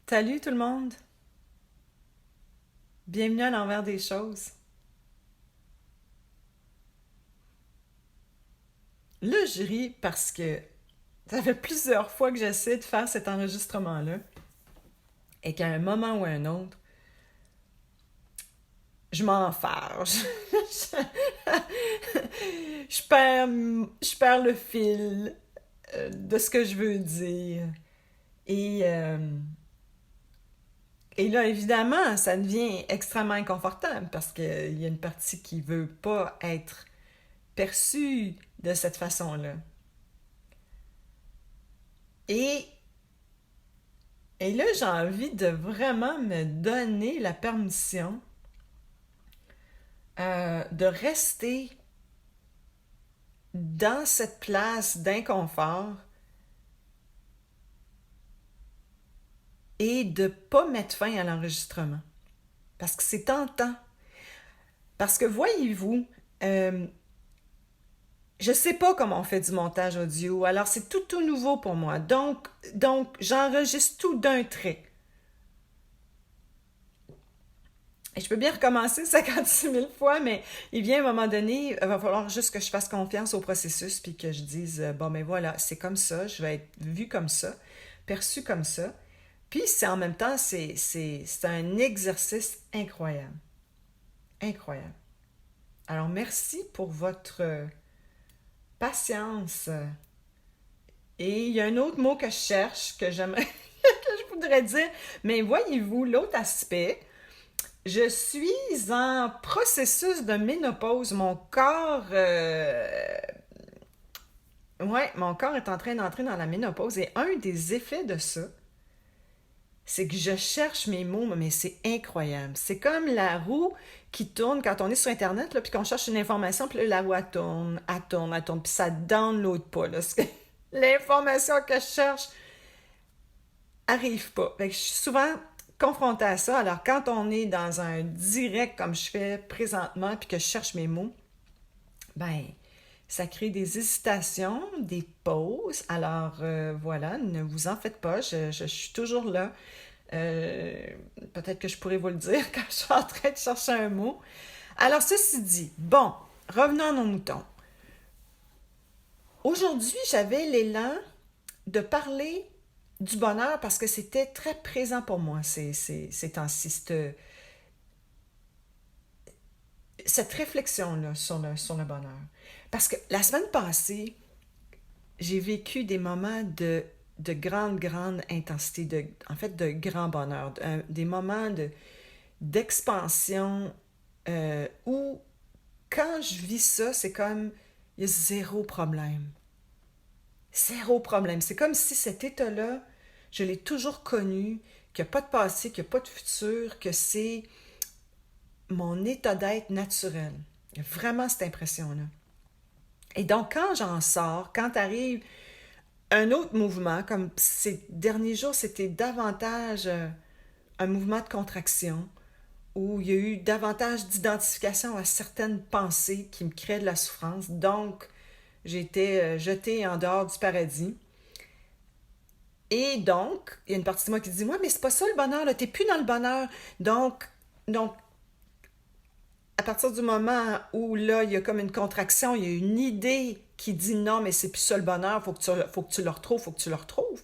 Salut tout le monde! Bienvenue à l'envers des choses. Là, je ris parce que ça fait plusieurs fois que j'essaie de faire cet enregistrement-là et qu'à un moment ou à un autre, je m'enfarge. je perds le fil de ce que je veux dire. Et, euh, et là, évidemment, ça devient extrêmement inconfortable parce qu'il y a une partie qui veut pas être perçue de cette façon-là. Et Et là, j'ai envie de vraiment me donner la permission de rester dans cette place d'inconfort et de pas mettre fin à l'enregistrement. Parce que c'est tentant. Parce que voyez-vous, euh, je sais pas comment on fait du montage audio, alors c'est tout nouveau pour moi. Donc j'enregistre tout d'un trait. Et je peux bien recommencer 56 000 fois, mais il vient un moment donné, il va falloir juste que je fasse confiance au processus puis que je dise, bon, mais voilà, c'est comme ça, je vais être vue comme ça, perçue comme ça. Puis c'est en même temps, c'est un exercice incroyable. Incroyable. Alors merci pour votre patience. Et il y a un autre mot que je cherche, que j'aimerais, que je voudrais dire, mais voyez-vous, l'autre aspect, je suis en processus de ménopause. Mon corps est en train d'entrer dans la ménopause et un des effets de ça, c'est que je cherche mes mots, mais c'est incroyable. C'est comme la roue qui tourne quand on est sur Internet, là, puis qu'on cherche une information, puis là, la roue, elle tourne, elle tourne, elle tourne, puis ça download pas. Là. L'information que je cherche arrive pas. Fait que je suis souvent confrontée à ça. Alors, quand on est dans un direct comme je fais présentement, puis que je cherche mes mots, ben, ça crée des hésitations, des pauses. Alors, voilà, ne vous en faites pas, je suis toujours là. Euh, Peut-être que je pourrais vous le dire quand je suis en train de chercher un mot. Alors, ceci dit, bon, revenons à nos moutons. Aujourd'hui, j'avais l'élan de parler du bonheur parce que c'était très présent pour moi ces temps-ci, cette réflexion-là sur le bonheur. Parce que la semaine passée, j'ai vécu des moments de grande intensité, en fait, de grand bonheur, des moments d'expansion où, quand je vis ça, c'est comme, il y a zéro problème. Zéro problème. C'est comme si cet état-là, je l'ai toujours connu, qu'il n'y a pas de passé, qu'il n'y a pas de futur, que c'est mon état d'être naturel. Il y a vraiment cette impression-là. Et donc, quand j'en sors, quand arrive un autre mouvement, comme ces derniers jours, c'était davantage un mouvement de contraction, où il y a eu davantage d'identification à certaines pensées qui me créent de la souffrance. Donc, j'ai été jetée en dehors du paradis. Et donc, il y a une partie de moi qui dit, moi, mais c'est pas ça le bonheur, là, t'es plus dans le bonheur. Donc, à partir du moment où là, il y a comme une contraction, il y a une idée qui dit non, mais c'est plus ça le bonheur, faut que tu le retrouves, faut que tu le retrouves.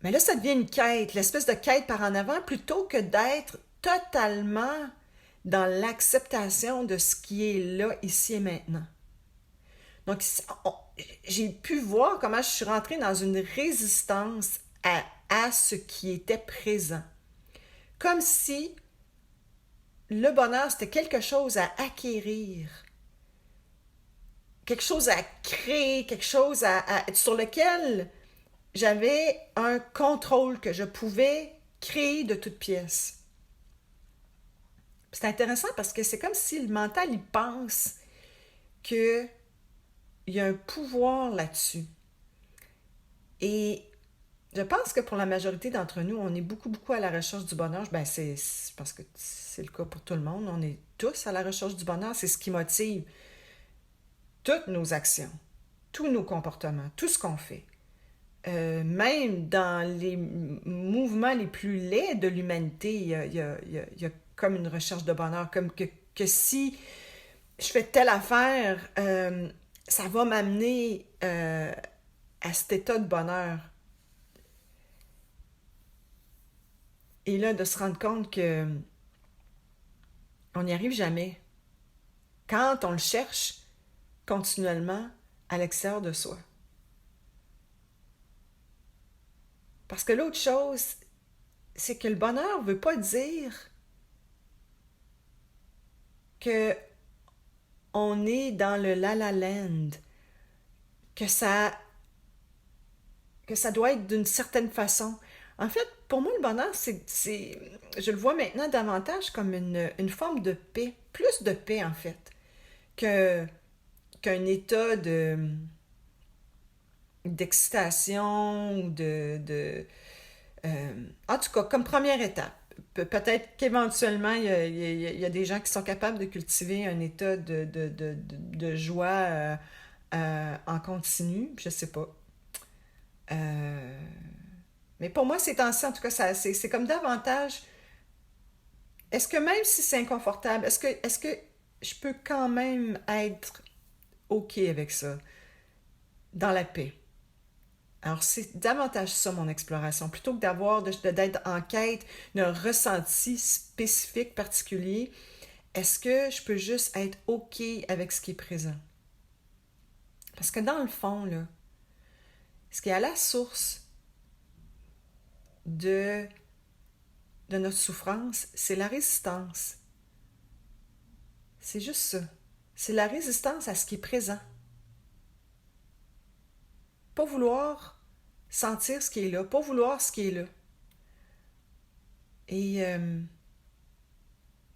Mais là, ça devient une quête, l'espèce de quête par en avant, plutôt que d'être totalement dans l'acceptation de ce qui est là, ici et maintenant. Donc, j'ai pu voir comment je suis rentrée dans une résistance à ce qui était présent. Comme si le bonheur, c'était quelque chose à acquérir, quelque chose à créer, quelque chose sur lequel j'avais un contrôle que je pouvais créer de toutes pièces. C'est intéressant parce que c'est comme si le mental, il pense qu'il y a un pouvoir là-dessus. Et je pense que pour la majorité d'entre nous, on est beaucoup à la recherche du bonheur. Ben, c'est parce que c'est le cas pour tout le monde. On est tous à la recherche du bonheur. C'est ce qui motive toutes nos actions, tous nos comportements, tout ce qu'on fait. même dans les mouvements les plus laids de l'humanité, il y a comme une recherche de bonheur, comme que si je fais telle affaire, ça va m'amener à cet état de bonheur. Et là, de se rendre compte que on n'y arrive jamais. Quand on le cherche continuellement à l'extérieur de soi. Parce que l'autre chose, c'est que le bonheur ne veut pas dire que on est dans le la-la land, que ça doit être d'une certaine façon. En fait, pour moi, le bonheur, je le vois maintenant davantage comme une forme de paix, plus de paix en fait, que, qu'un état d'excitation ou en tout cas, comme première étape. Peut-être qu'éventuellement, il y a des gens qui sont capables de cultiver un état de joie en continu, je sais pas. Euh, mais pour moi, c'est temps-ci, en tout cas, c'est comme davantage. Est-ce que même si c'est inconfortable, est-ce que je peux quand même être OK avec ça, dans la paix? Alors, c'est davantage ça mon exploration. Plutôt que d'être en quête d'un ressenti spécifique, particulier, est-ce que je peux juste être OK avec ce qui est présent? Parce que dans le fond, là, ce qui est à la source de, de notre souffrance, c'est la résistance. C'est juste ça. C'est la résistance à ce qui est présent. Pas vouloir sentir ce qui est là, pas vouloir ce qui est là. Et, euh,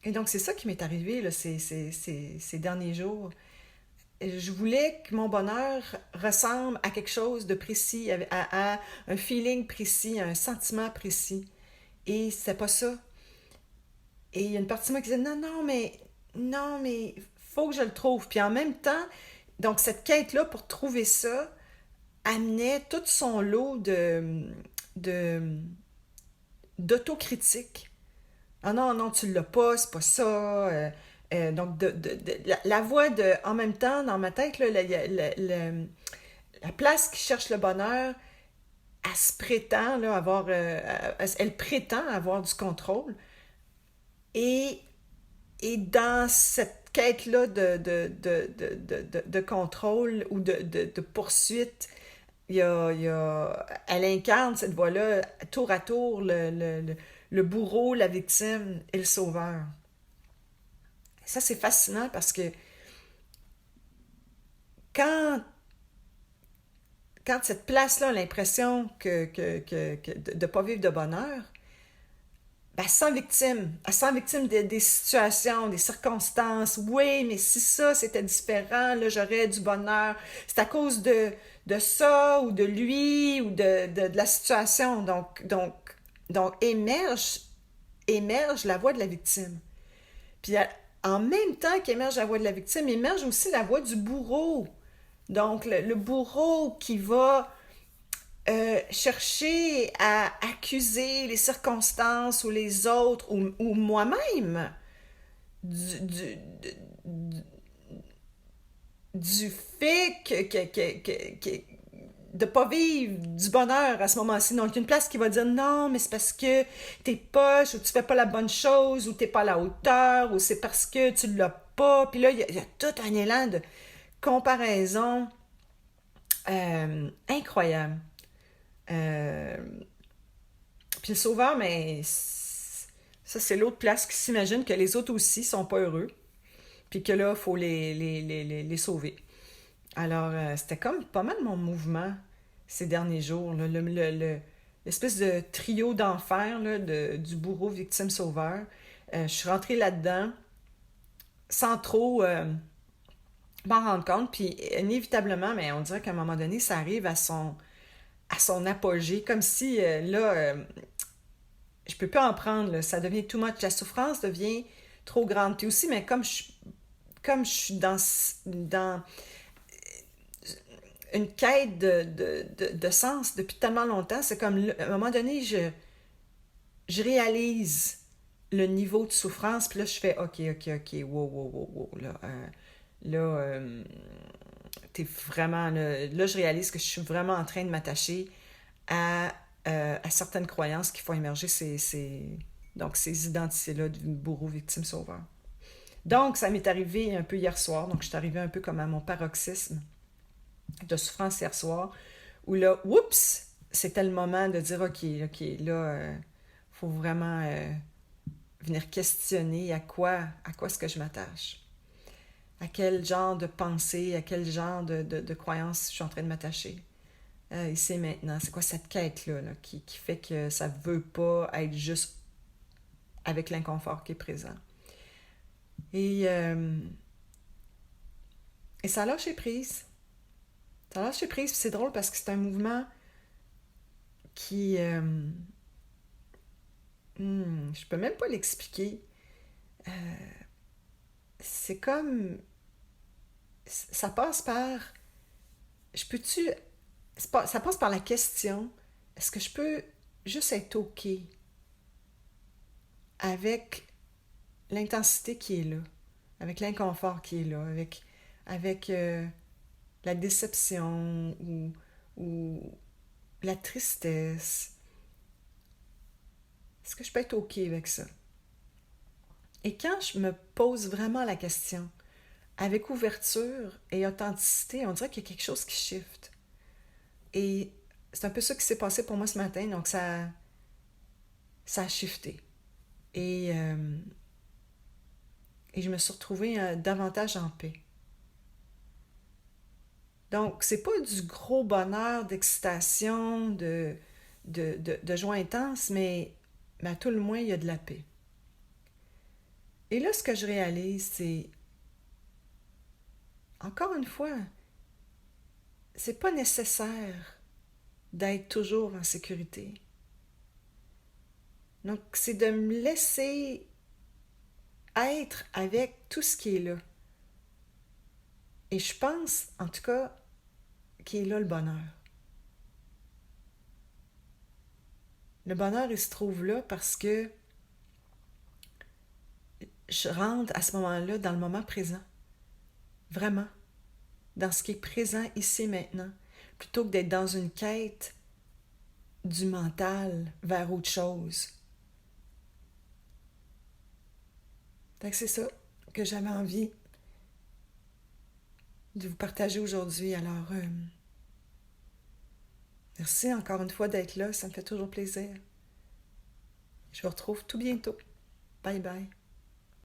et donc, c'est ça qui m'est arrivé là, ces derniers jours. Je voulais que mon bonheur ressemble à quelque chose de précis, à un feeling précis, à un sentiment précis. Et c'est pas ça. Et il y a une partie de moi qui disait non, mais faut que je le trouve. Puis en même temps, donc cette quête-là pour trouver ça amenait tout son lot de d'autocritique. Ah non, non, tu l'as pas, c'est pas ça. Donc, la voix en même temps, dans ma tête, là, la place qui cherche le bonheur, elle se prétend là, elle prétend avoir du contrôle. Et, et dans cette quête-là de contrôle ou de poursuite, elle incarne cette voix-là, tour à tour, le bourreau, la victime et le sauveur. Ça, c'est fascinant parce que quand, quand cette place-là a l'impression de ne pas vivre de bonheur, ben, elle se sent victime des situations, des circonstances. Oui, mais si ça c'était différent, là, j'aurais du bonheur. C'est à cause de ça, ou de lui, ou de la situation. Donc émerge la voix de la victime. Puis en même temps qu'émerge la voix de la victime, émerge aussi la voix du bourreau. Donc le bourreau qui va chercher à accuser les circonstances ou les autres ou moi-même du, du, du, du fait de pas vivre du bonheur à ce moment-ci. Donc, il y a une place qui va dire non, mais c'est parce que t'es poche, ou tu fais pas la bonne chose, ou t'es pas à la hauteur, ou c'est parce que tu l'as pas. Puis là, il y a tout un élan de comparaison incroyable. Euh, Puis le sauveur, mais ça, c'est l'autre place qui s'imagine que les autres aussi sont pas heureux. Puis que là, il faut les sauver. Alors, c'était comme pas mal mon mouvement ces derniers jours. Là, l'espèce de trio d'enfer là, du bourreau, victime, sauveur. Je suis rentrée là-dedans sans trop m'en rendre compte. Puis inévitablement, mais on dirait qu'à un moment donné, ça arrive à son apogée. Comme si, je peux pas en prendre. Là, ça devient too much. La souffrance devient trop grande. Puis aussi, mais comme je suis dans une quête de sens depuis tellement longtemps. C'est comme, à un moment donné, je réalise le niveau de souffrance, puis là, je fais, OK, wow, là, t'es vraiment, là, je réalise que je suis vraiment en train de m'attacher à certaines croyances qui font émerger donc ces identités-là de bourreau, victime, sauveur. Donc, ça m'est arrivé un peu hier soir, donc je suis arrivée un peu comme à mon paroxysme de souffrance hier soir, où là, oups, c'était le moment de dire, OK, là, faut vraiment venir questionner à quoi est-ce que je m'attache. À quel genre de pensée, à quel genre de croyance je suis en train de m'attacher. Ici et maintenant, c'est quoi cette quête-là qui fait que ça ne veut pas être juste avec l'inconfort qui est présent. Et ça a lâché prise. Ça a lâché prise, puis c'est drôle parce que c'est un mouvement qui... je peux même pas l'expliquer. C'est comme... Ça passe par... Je peux-tu... Ça passe par la question, est-ce que je peux juste être OK avec l'intensité qui est là, avec l'inconfort qui est là, avec la déception ou la tristesse. Est-ce que je peux être OK avec ça? Et quand je me pose vraiment la question, avec ouverture et authenticité, on dirait qu'il y a quelque chose qui shift. Et c'est un peu ça qui s'est passé pour moi ce matin, donc ça a shifté. Et je me suis retrouvée davantage en paix. Donc, c'est pas du gros bonheur, d'excitation, de joie intense, mais à tout le moins, il y a de la paix. Et là, ce que je réalise, c'est, encore une fois, c'est pas nécessaire d'être toujours en sécurité. Donc, c'est de me laisser être avec tout ce qui est là. Et je pense, en tout cas, qu'il est là le bonheur. Le bonheur, il se trouve là parce que je rentre à ce moment-là dans le moment présent. Vraiment. Dans ce qui est présent ici et maintenant. Plutôt que d'être dans une quête du mental vers autre chose. Donc c'est ça que j'avais envie de vous partager aujourd'hui. Alors, merci encore une fois d'être là. Ça me fait toujours plaisir. Je vous retrouve tout bientôt. Bye bye.